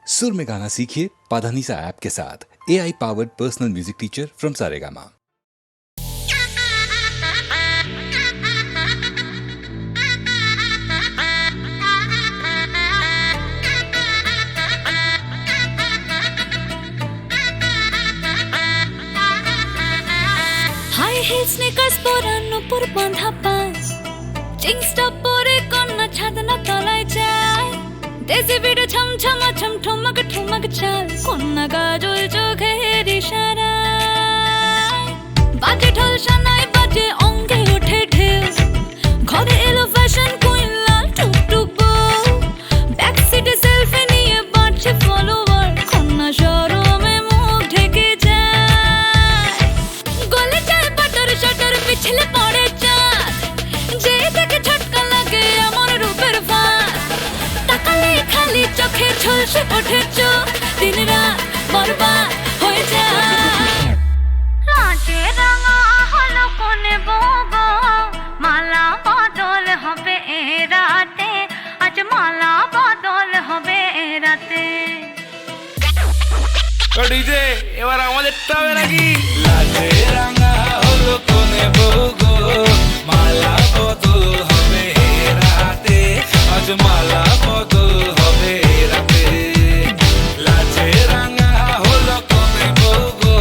सुर में गाना सीखिए पाधानीसा ऐप के साथ। AI powered personal music teacher from Saregama. High heel sneakers পরানো পুর বাঁধা পাঁচ জিন্সটা পরে কন্যা ছাদনা তলায় যায় দেশে বিড়ে ছমছমা ছমঠমক ঠমক চাল কন্যা গাজল চোখের ইশারায় বাজে ঢোল সানাই বাজে অঙ্গে ওঠে ঢেউ ঘরে এলো ফ্যাশন কুইন লাল টুকটুক বউ ব্যাক সিটে সেলফি নিয়ে বাড়ছে ফলোয়ার কন্যা শরমে মুখ ঢেকে যায় গলে যায় বাটার শাটার পিছলে পড়ে চাঁদ যে দেখে ঝটকা লাগে আমার রূপের ফাঁদ তাকালে খালি চোখে ঝলসে ওঠে চোখ দিন রাত বরবাদ হয়ে যায় লাজে রাঙা হলো কোনে বগো মালা বদল হবে এ রাতে আজ মালা বদল হবে এ রাতে ডিজে এবার আমাদেরটা হবে নাকি লাজে রাঙা হলো কোনে বগো মালা বদল হবে রাতে আজ মালা বদল হবে রাতে লাজে রাঙা হলো কোনে বগো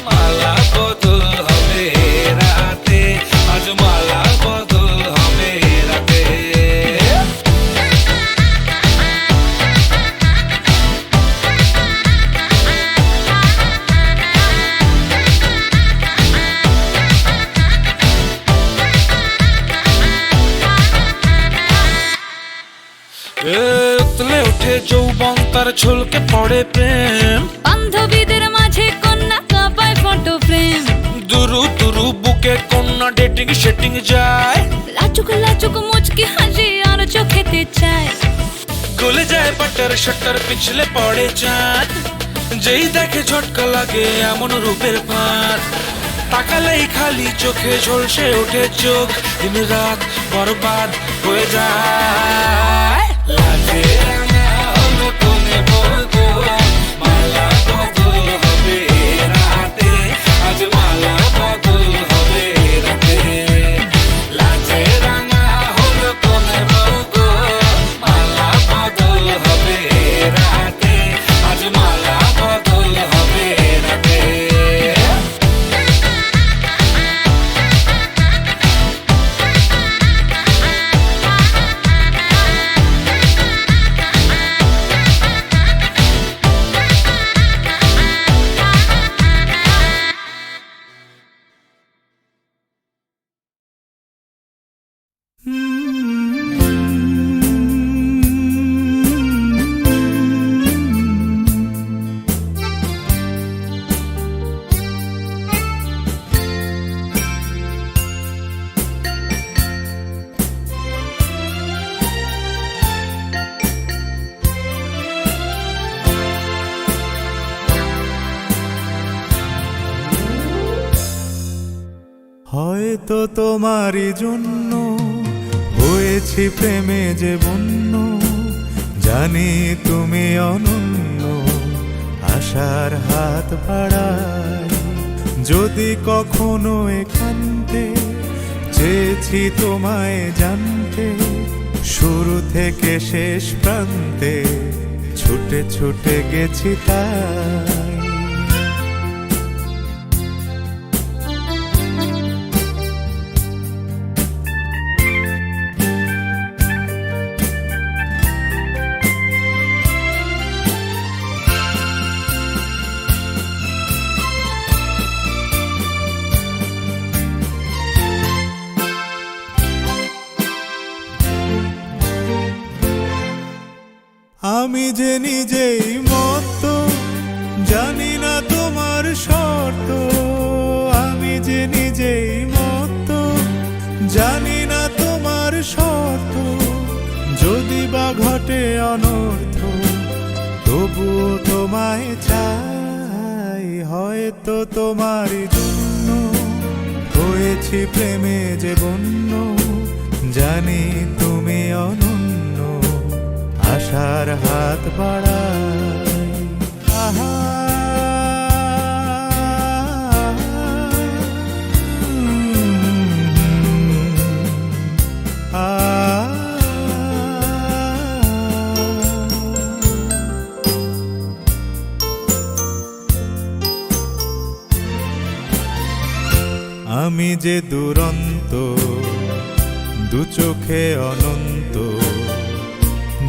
মালা বদল হবে রাতে আজ মালা বদল হবে রাতে উতলে ওঠে যৌবন তার ঝলকে পড়ে প্রেম বান্ধবীদের মাঝে কন্যা কাঁপায় ফটো ফ্রেম দুরু দুরু বুকে কন্যা ডেটিং সেটিং যায় লাচুক লাচুক মুচকি হাসি আর চোখেতে চায় গলে যায় বাটার শাটার পিছলে পড়ে চাঁদ যেই দেখে ঝটকা লাগে এমন রূপের ফাঁদ তাকালেই খালি চোখে ঝলসে ওঠে চোখ দিন রাত বরবাদ হয়ে যায় লাজে রাঙা হলো কোনে বগো মালা বদল হবে রাতে আজ মালা বদল হবে রাতে লাজে রাঙা হলো কোনে বগো মালা বদল হবে রাতে আজ মালা বদল হবে রাতে হয়তো তোমারই জন্য হয়েছি প্রেমে যে বন্য জানি তুমি অনন্য আশার হাত বাড়াই যদি কখনো একান্তে চেয়েছি তোমায় জানতে শুরু থেকে শেষ প্রান্তে ছুটে ছুটে গেছি তাই আমি যে নিজেই মত জানি না তোমার শর্ত আমি যে নিজেই মত জানি না তোমার শর্ত যদি বা ঘটে অনর্থ তবুও তোমায় চাই হয়তো তোমারই জন্য হয়েছি প্রেমে যে বন্য জানি তুমি অনন্য আশার হাত বাড়ায় যে দুরন্ত, দু চোখে অনন্ত,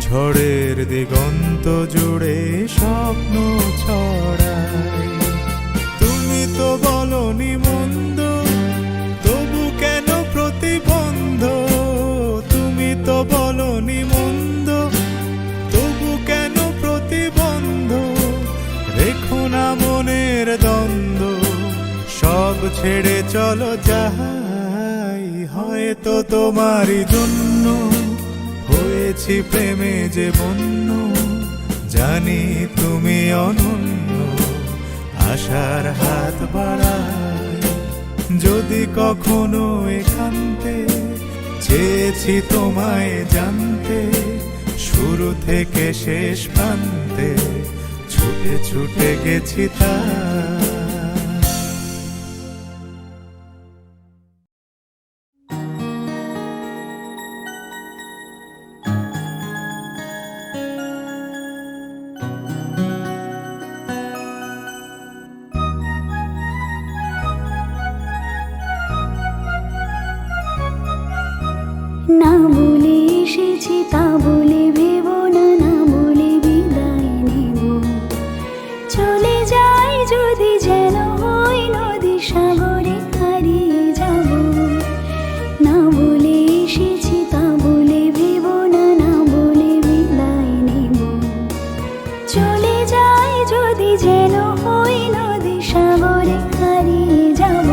ঝড়ের দিগন্ত জুড়ে স্বপ্ন ছড়াই। তুমি তো বলনি মন্দ, তবু কেন প্রতিবন্ধ? তুমি তো বলনি মন্দ, তবু কেন প্রতিবন্ধ? রেখো না মনের দ্বন্দ্ব, সব ছেড়ে চলো যাই। হয়তো তোমারই জন্য হয়েছি প্রেমে যে বন্য, জানি তুমি অনন্য, আশার হাত বাড়াই। যদি কখনো একান্তে চেয়েছি তোমায় জানতে, শুরু থেকে শেষ প্রান্তে ছুটে ছুটে গেছি তাই। না বলে এসেছি তা বলে ভেব না, না বলে বিদায় নেব। চলে যাই যদি যেন হই নদী সাগরে হারিয়ে যাব। না বলে এসেছি তা বলে ভেব না, না বলে বিদায় নেব। চলে যাই যদি যেন হই নদী সাগরে হারিয়ে যাব।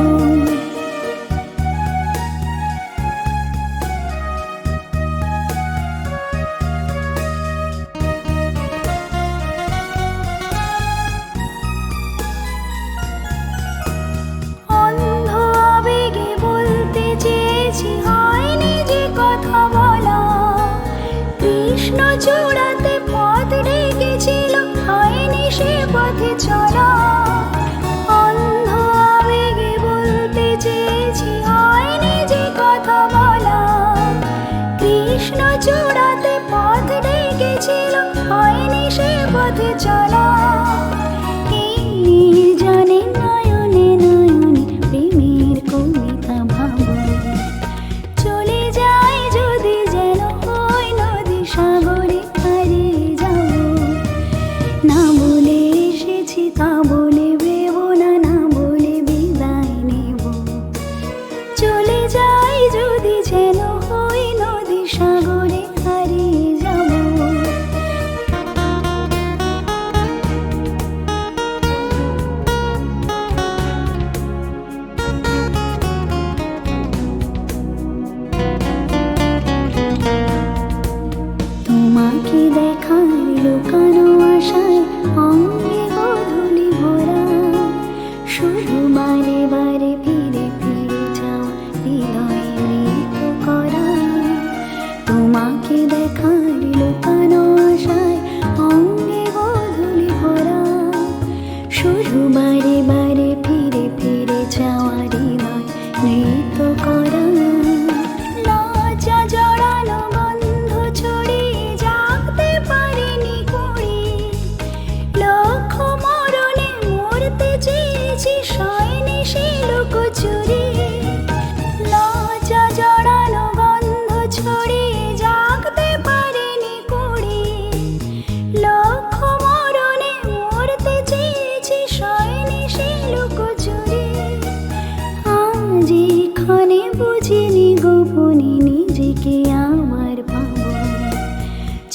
চূড়াতে পথ রেখেছিল, হয়নি সে পথে চলা। অন্ধ আবেগে বলতে চেয়েছি, হয়নি যে কথা বলা। কৃষ্ণ চূড়াতে পথ রেখেছিল, হয়নি সে পথে চলা। এই জানে নয়নে নয়নে প্রেমের কবিতা ভাবো। চলে যাই যদি যেন হই নদী সাগরে হারিয়ে যাব। না বলে এসেছি তা বলে ভেব না, না বলে বিদায় নেব। চলে যাই যদি যেন হই নদী সাগরে হারিয়ে যাব। তোমাকে দেখার লুকানো আশায় অঙ্গে গোধূলি ভরা। শুধু বারে বারে ফিরে ফিরে যাওয়া, হৃদয় মৃত করা। তোমাকে দেখার লুকানো আশায় অঙ্গে গোধূলি ভরা। শুধু বারে বারে ফিরে ফিরে যাওয়া, হৃদয় মৃত করা। লজ্জা জড়ানো গন্ধ ছড়িয়ে জাগতে পারিনি কুড়ি। লক্ষ মরণে মরতে চেয়েছি, সয়নি সে লুকোচুরি। লজ্জা জড়ানো গন্ধ ছড়িয়ে জাগতে পারিনি কুড়ি। লক্ষ মরণে মরতে চেয়েছি, সয়নি সে লুকোচুরি। আজ এখানে বুঝিনি গোপনে নিজেকে আমার পাবো।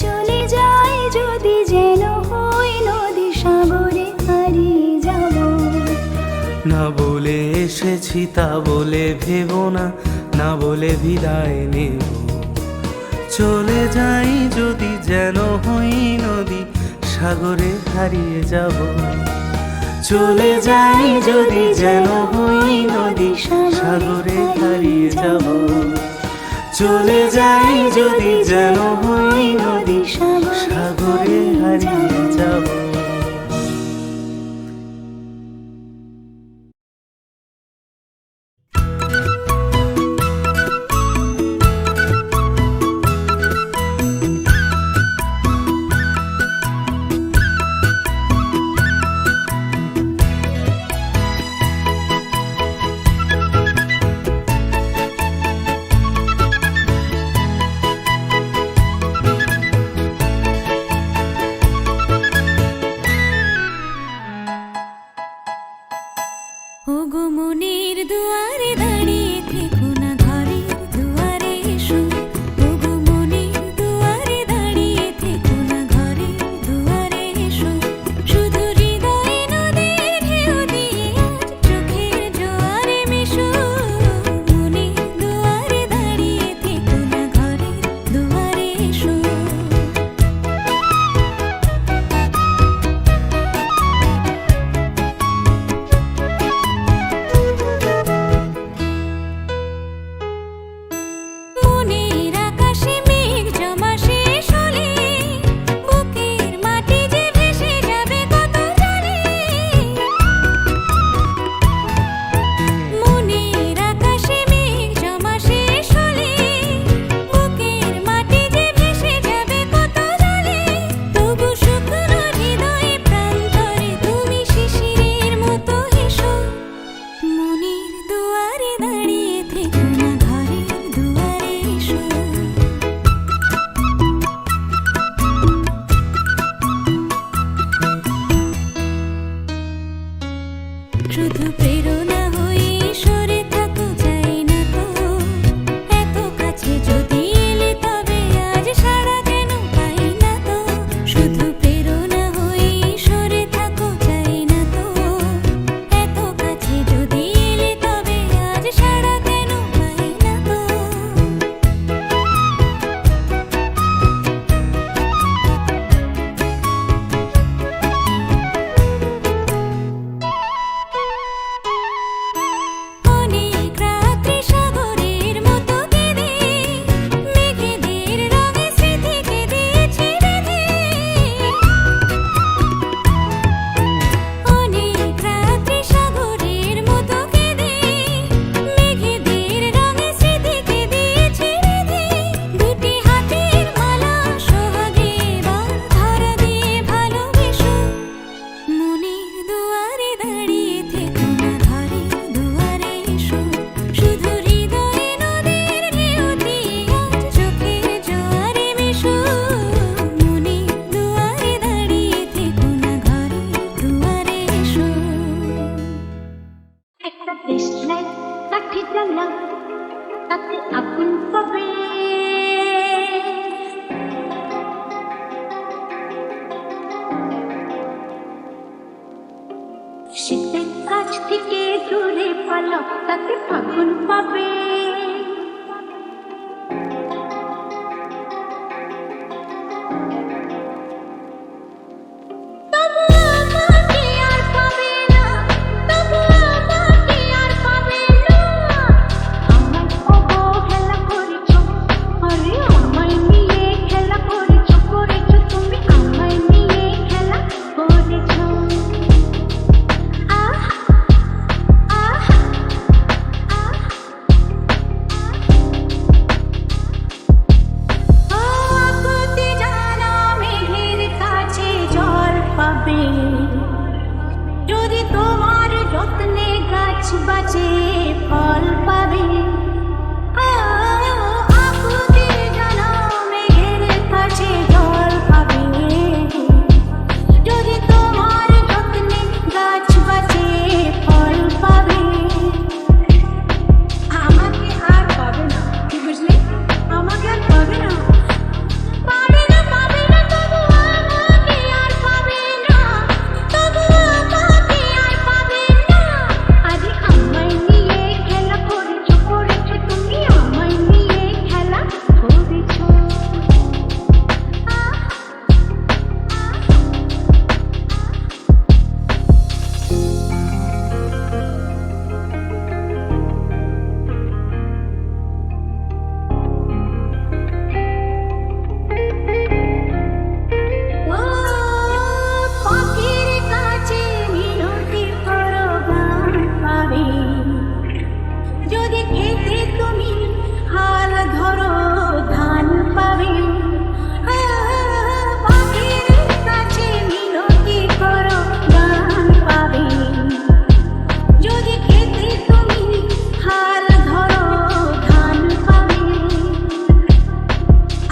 চলে যাই যদি যেন হই নদী সাগরে হারিয়ে যাব। না বলে এসেছি তা বলে ভেব না, না বলে বিদায় নেব। চলে যাই যদি যেন হই নদী সাগরে হারিয়ে যাব। চলে যাই যদি যেন হই নদী সাগরে হারিয়ে যাব। চলে যাই যদি যেন হই নদী সাগরে হারিয়ে যাব। থেকে দূরে পালাও তাতে ফাগুন পাবে তবু আমাকে আর পাবে না তবু আমাকে আর পাবে না আমায় অবহেলা করেছো আরে আমায় নিয়ে খেলা করেছো তুমি আমায় নিয়ে খেলা করেছো যদি তোমার যত্নে গাছ বাঁচে ফল পাবে আকুতির জানা মেঘের কাছে জল পাবে যদি তোমার যত্নে গাছ বাঁচে ফল পাবে আমাকে আর পাবে না কি বুঝলে আমাকে আর পাবে না পাবে না পাবে না তবু আমাকে আর পাবে না তবু আমাকে আর পাবে না আজ আমায় নিয়ে খেলা করেছো তুমি আমায় নিয়ে খেলা করেছো ও পাখির কাছে মিনতি করো গান পাবে যদি খেতে তুমি হাল ধরো ধান পাবে পাখির কাছে মিনতি করো গান পাবে যদি খেতে তুমি হাল ধরো ধান পাবে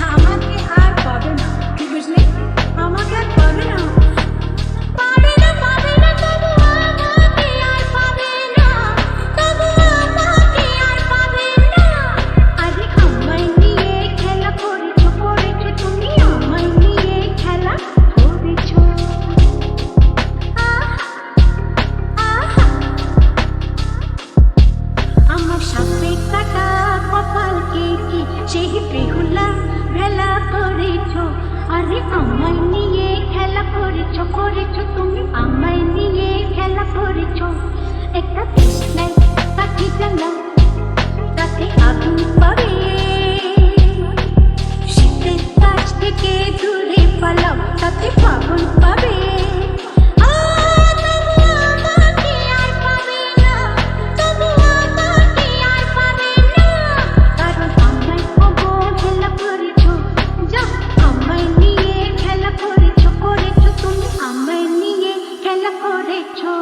আমাকে আর পাবে না কি বুঝলে আমাকে আর পাবে না পাবে না পাবে না তবু আমাকে আর পাবে না তবু আমাকে আর পাবে না আজ আমায় নিয়ে খেলা করেছো তুমি আমায় নিয়ে খেলা করেছো আমার সাপে কাটা কপালকে কি সেই বেহুলা ভেলা করেছো আরে আমায় নিয়ে খেলা করেছো তুমি আমায় নিয়ে খেলা করেছো একটা কৃষ্ণাই কাঠি জানা তাতে আগুন পাবে শীতের কাছ থেকে দূরে পালাও তাতে ফাগুন পাবে তবু আমাকে আর পাবে না তবু আমাকে আর পাবে না কারণ আমায় অবহেলা করেছো যা আমায় নিয়ে খেলা করেছো তুমি আমায় নিয়ে খেলা করেছো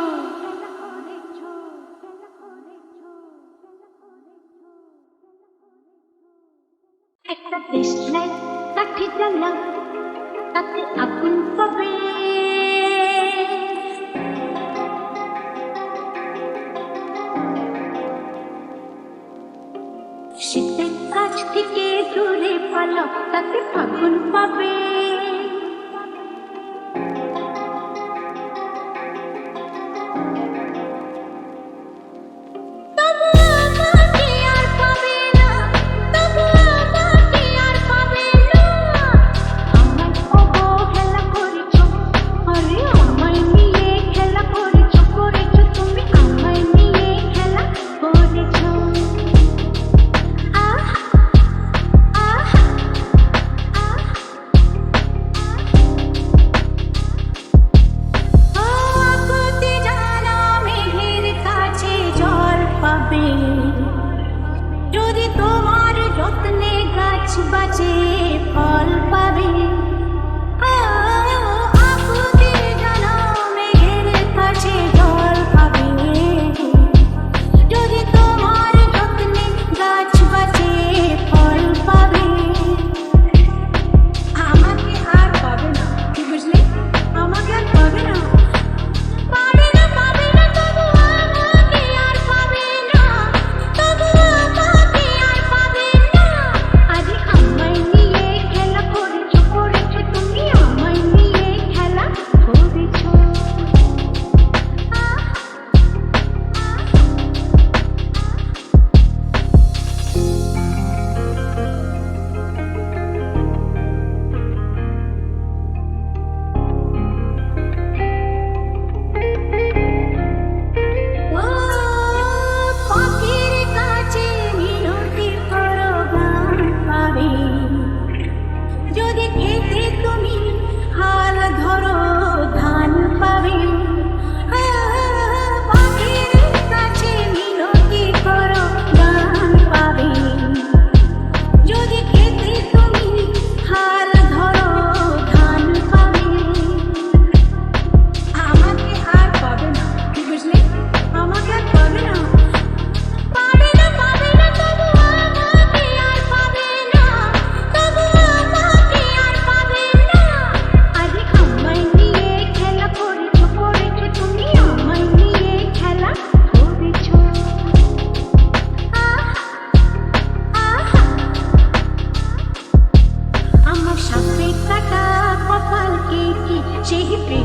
একটা কৃষ্ণাই কাঠি জানা তাতে আগুন পাবে শীতের কাছ থেকে দূরে পালাও তাতে ফাগুন পাবে তবু আমাকে আর পাবে না তবু আমাকে আর পাবে না আমায় অবহেলা করেছো আরে আমায় নিয়ে খেলা করেছো তুমি আমায় নিয়ে খেলা করেছো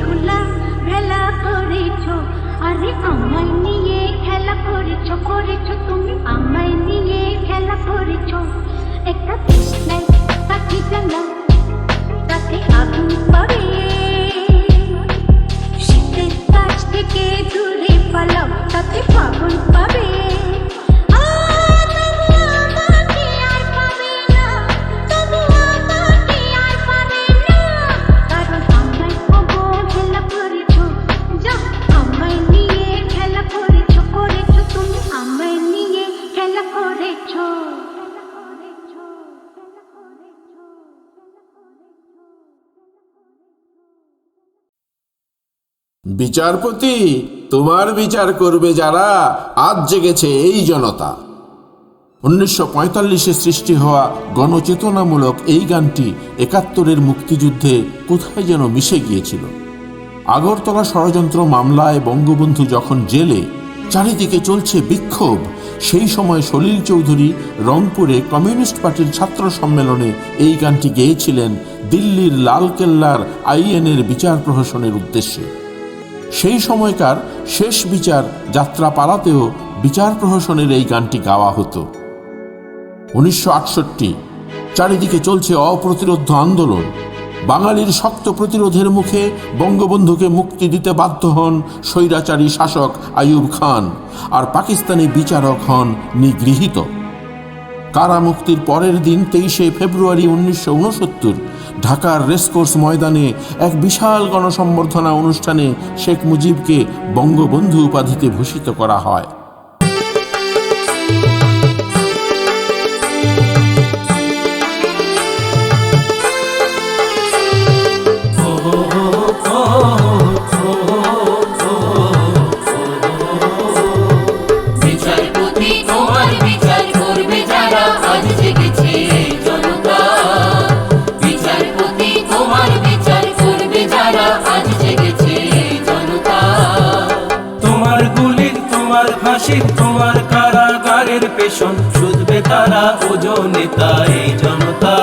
খোলা ভেলা করেছো, আরে আমায় নিয়ে খেলা করেছো, করেছো তুমি আমায় নিয়ে খেলা করেছো। একটা কৃষ্ণাই কাঠি জানা তাতে আগুন পড়ে, শীতের কাছ থেকে দূরে পালাও তাতে ফাগুন পাবে। বিচারপতি, তোমার বিচার করবে যারা, আজ জেগেছে এই জনতা। 1945-এ সৃষ্টি হওয়া গণচেতনামূলক এই গানটি 71-এর মুক্তিযুদ্ধে কোথায় যেন মিশে গিয়েছিল। আগরতলা ষড়যন্ত্র মামলায় বঙ্গবন্ধু যখন জেলে, চারিদিকে চলছে বিক্ষোভ, সেই সময় সলিল চৌধুরী রংপুরে কমিউনিস্ট পার্টির ছাত্র সম্মেলনে এই গানটি গেয়েছিলেন দিল্লির লালকেল্লার আইএনের বিচার প্রহসনের উদ্দেশ্যে। সেই সময়কার শেষ বিচার যাত্রাপালাতেও বিচার প্রহসনের এই গানটি গাওয়া হতো। 1968 চারিদিকে চলছে অপ্রতিরোধ্য আন্দোলন। বাঙালির শক্ত প্রতিরোধের মুখে বঙ্গবন্ধুকে মুক্তি দিতে বাধ্য হন স্বৈরাচারী শাসক আইয়ুব খান, আর পাকিস্তানি বিচারক হন নিগৃহীত। কারা মুক্তির পরের দিন 23শে ফেব্রুয়ারি 1969 ঢাকার রেসকোর্স ময়দানে এক বিশাল গণসম্বর্ধনা অনুষ্ঠানে শেখ মুজিবকে বঙ্গবন্ধু উপাধিতে ভূষিত করা হয়। তোমার কারাগারের পেশন শুধবে তারা ওজনে তাই জনতা।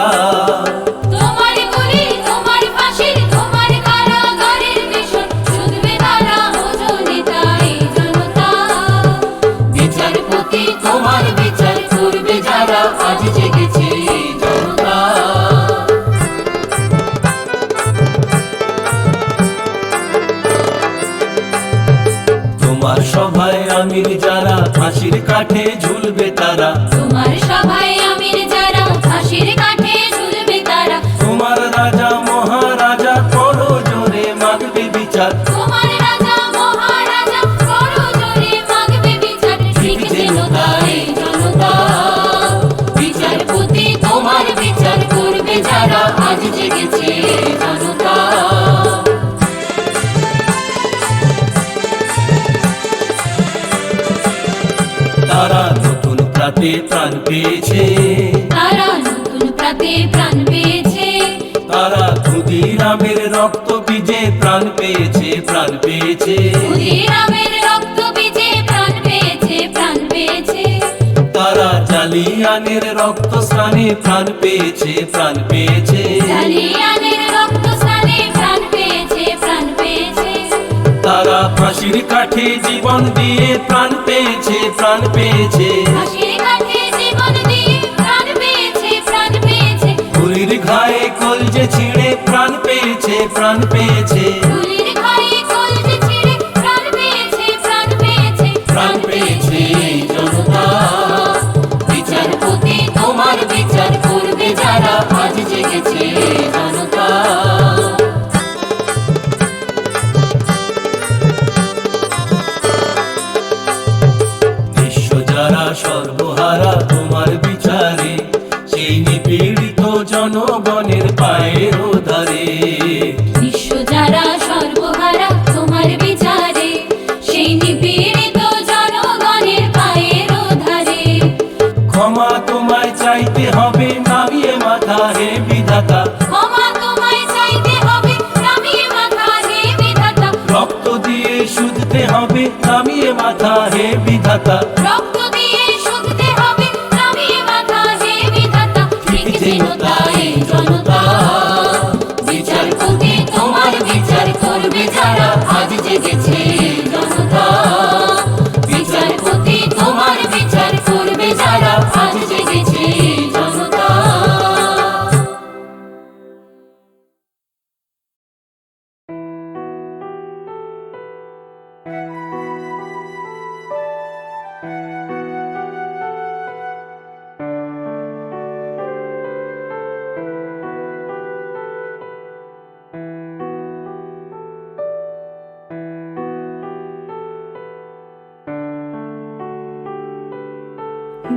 তোমার গুলি তোমার ফাঁসি তোমার কারাগারের পেশন শুধবে তারা ওজনে তাই জনতা। বিচারপতি তোমার বিচার করবে যারা, আজ জেগেছে জনতা। তোমার সভায় আমির যারা, ফাঁসির কাঠে ঝুলবে তারা। তোমার সভায় আমির যারা, ফাঁসির কাঠে ঝুলবে তারা। তোমার রাজা মহারাজা করো জোরে মাগবে বিচার। তোমার রাজা মহারাজা করো জোরে মাগবে বিচার। ঠিক যেন তাই জনতা। বিচারপতি তোমার বিচার করবে যারা, আজ জেগেছে জনতা। তারা নতুন প্রাতে প্রাণ পেয়েছে, তারা নতুন প্রাতে প্রাণ পেয়েছে। তারা ক্ষুদিরামের রক্ত বীজে প্রাণ পেয়েছে, প্রাণ পেয়েছে। ক্ষুদিরামের রক্ত বীজে প্রাণ পেয়েছে, প্রাণ পেয়েছে। তারা জালিয়ানের রক্ত স্নানে প্রাণ পেয়েছে, প্রাণ পেয়েছে। জালিয়ানের রক্ত স্নানে প্রাণ পেয়েছে, প্রাণ পেয়েছে। তারা ফাঁসির কাঠে জীবন দিয়ে প্রাণ পেয়েছে, প্রাণ পেয়েছে। ফাঁসির কাঠে জীবন দিয়ে প্রাণ পেয়েছে, প্রাণ পেয়েছে। গুলির ঘায়ে কলজে ছিঁড়ে প্রাণ পেয়েছে, প্রাণ পেয়েছে। গুলির ঘায়ে কলজে ছিঁড়ে প্রাণ পেয়েছে, প্রাণ পেয়েছে। প্রাণ পেয়েছে জনতা। বিচারপতি তোমার বিচার করবে যারা, আজ জেগেছে জনতা। যারা সর্বহারা তোমার বিচারে, সেই নিপীড়িত জনগণের পায়ের ধারে। বিশ্ব যারা সর্বহারা তোমার বিচারে, সেই নিপীড়িত জনগণের পায়ের ধারে। ক্ষমা তোমায় চাইতে হবে নামিয়ে মাথা, হে বিধাতা। ক্ষমা তোমায় চাইতে হবে নামিয়ে মাথা, হে বিধাতা। রক্ত দিয়ে শুধতে হবে নামিয়ে মাথা, হে বিধাতা। রক্ত দিয়ে শুধতে হবে নামিয়ে মাথা, হে বিধাতা। ঠিক যেন তাই জনতা। বিচারপতি তোমার বিচার করবে যারা আজ জেগেছে জনতা, বিচারপতি তোমার বিচার করবে যারা আজ জেগেছে জনতা।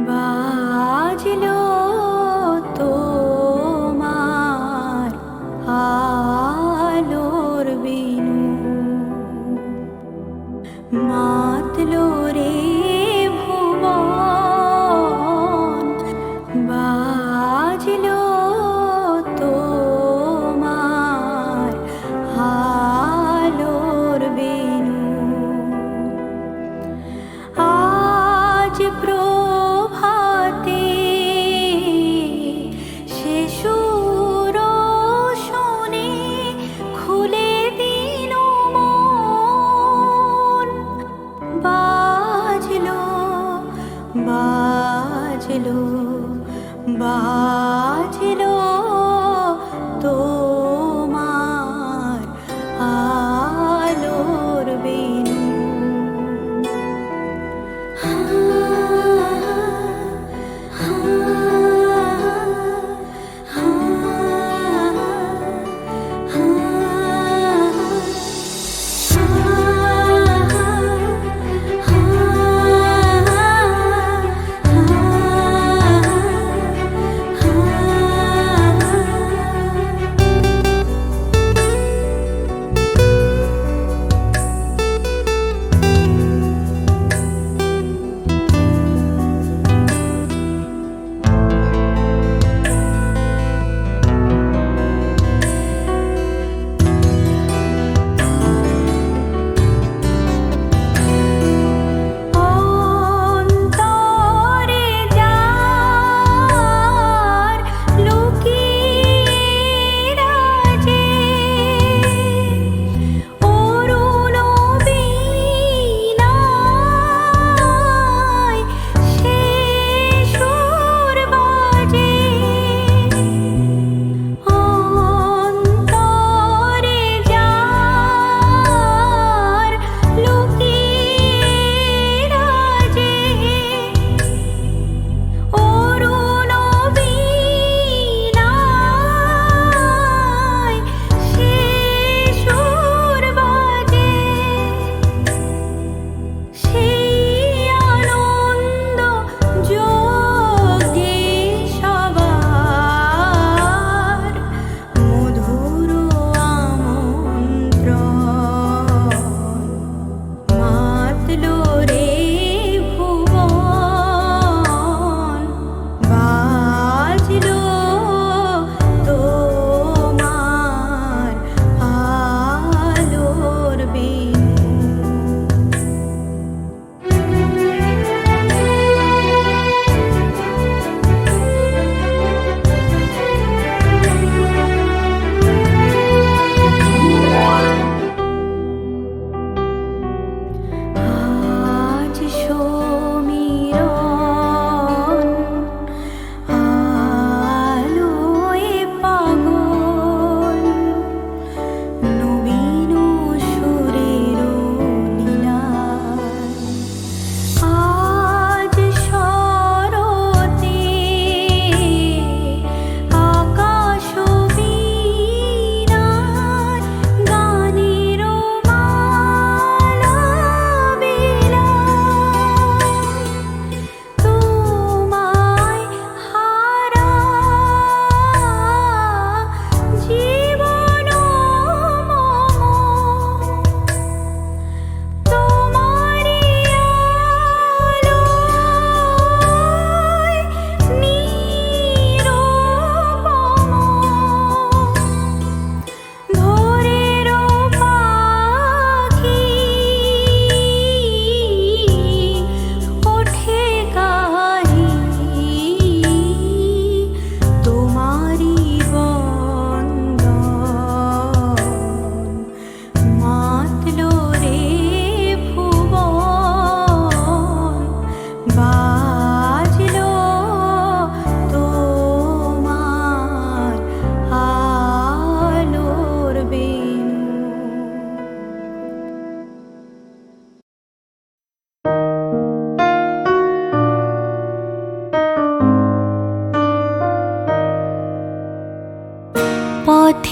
বাজলো তোমার আলোর বিনু, মাতলো রে ভুবন, বাজলো তোমার আলোর বিনু। আজ প্রভাতে শিশুর শুনে খুলে দিল মন, বাজলো বাজলো বাজলো তোমার আলোর বিনু।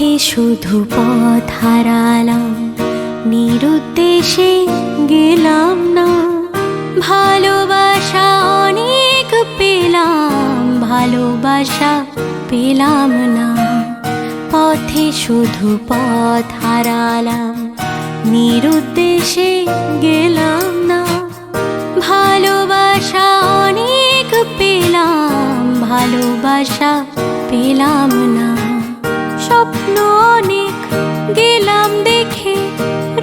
পথে শুধু পথ হারালাম, নিরুদ্দেশে গেলাম না। ভালোবাসা অনেক পেলাম, ভালোবাসা পেলাম না। পথে শুধু পথ হারালাম, নিরুদ্দেশে গেলাম না। ভালোবাসা অনেক পেলাম, ভালোবাসা পেলাম না। স্বপ্ন অনেক গেলাম দেখে,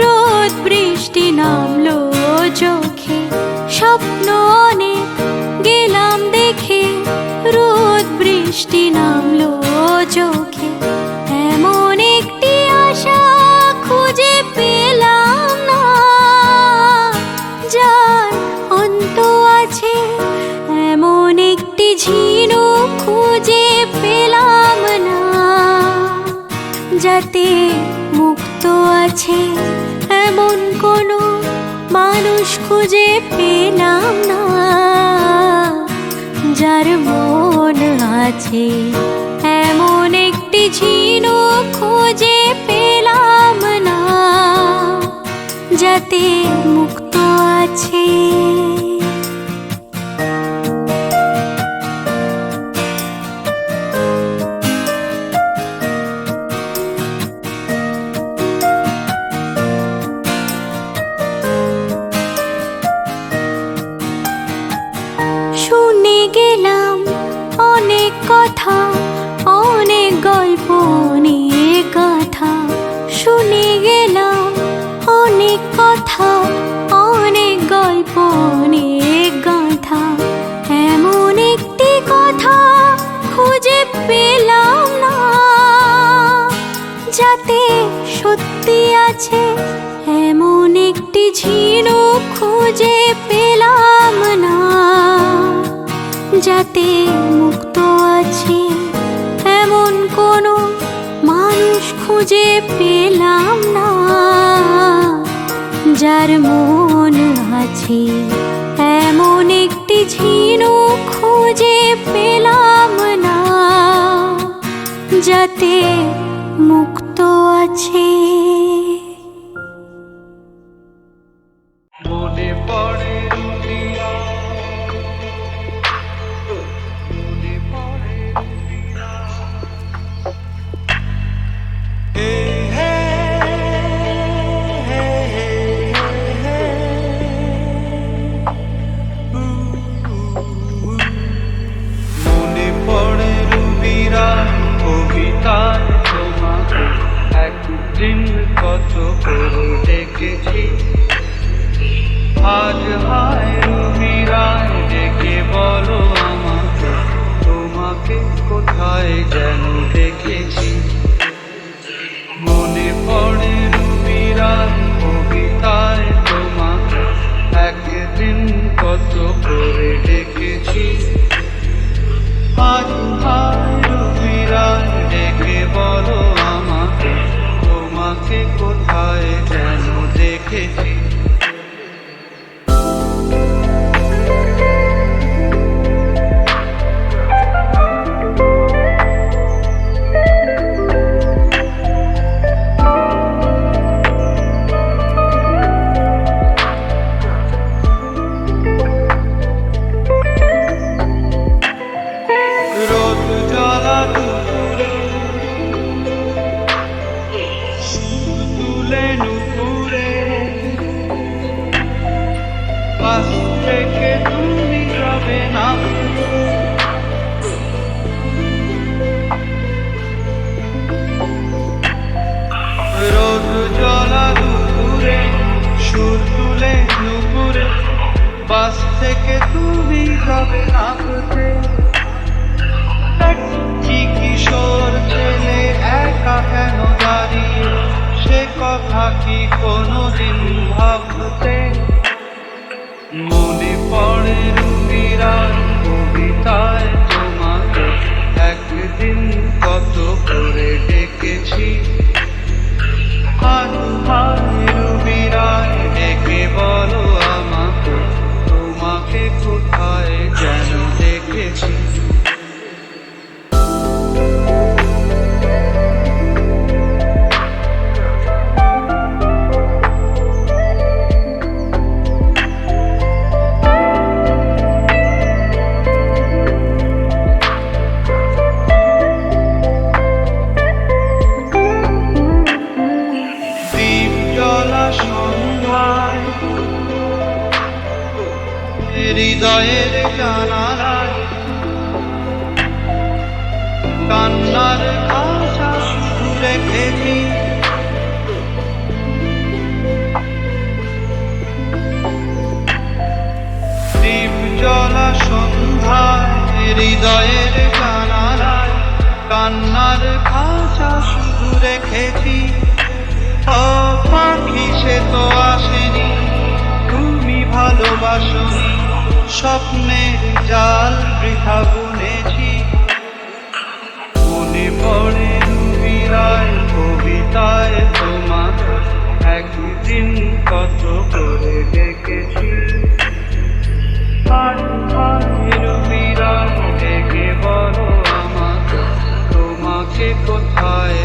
রোদ বৃষ্টি নামলো চোখে। স্বপ্ন অনেক গেলাম দেখে, রোদ বৃষ্টি নামলো চোখে। এমন একটি আশা খুঁজে পেলাম না, যার অন্ত আছে। এমন একটি ঝিনুক খুঁজে পেলাম না, যাতে মুক্ত আছে। এমন কোনো মানুষ খুঁজে পেলাম না, যার মন আছে। এমন একটি ঝিনুক খুঁজে পেলাম না, যাতে মুক্ত আছে। শুনে গেলাম অনেক কথা, অনেক গল্প, অনেক কথা। শুনে গেলাম অনেক কথা, অনেক গল্প, অনেক গাথা। এমন একটি কথা খুঁজে পেলাম না, যাতে সত্যি আছে। এমন একটি ঝিনুক খুঁজে পেলাম না, যাতে মুক্ত আছে। এমন কোনো মানুষ খুঁজে পেলাম না, যার মন আছে। এমন একটি ঝিনুক খুঁজে পেলাম না, যাতে মুক্ত আছে। মনে পড়ে রুবিয়া, মনে পড়ে রুবিয়া। হে হে হে হে হে। মনে পড়ে রুবিরা কবিতায় তোমাকে একদিন কত করে দেখেছি। আজ হায় রুবিরায় ডেকে বলো আমাকে, তোমাকে কোথায় যেন দেখেছি। মনে পড়ে রুবিরায় কবিতায় তোমাকে একদিন কত করে ডেকেছি। আজ হায় রুবিরায় ডেকে বলো আমাকে, তোমাকে কোথায় যেন দেখেছি। হৃদয়ের জানালায় কান্নার ভাষা শুধু রেখেছি দীপ জ্বলা সন্ধ্যায় হৃদয়ের জানালায় কান্নার ভাষা শুধু রেখেছি ও পাখি সে তো আসেনি তুমি ভালোবাসনি স্বপ্নের জাল বৃথা বুনেছি মনে পড়ে রুবিরায় কবিতায় তোমাকে একদিন কত করে ডেকেছি রুবিরায় ডেকে বলো আমাকে তোমাকে কোথায়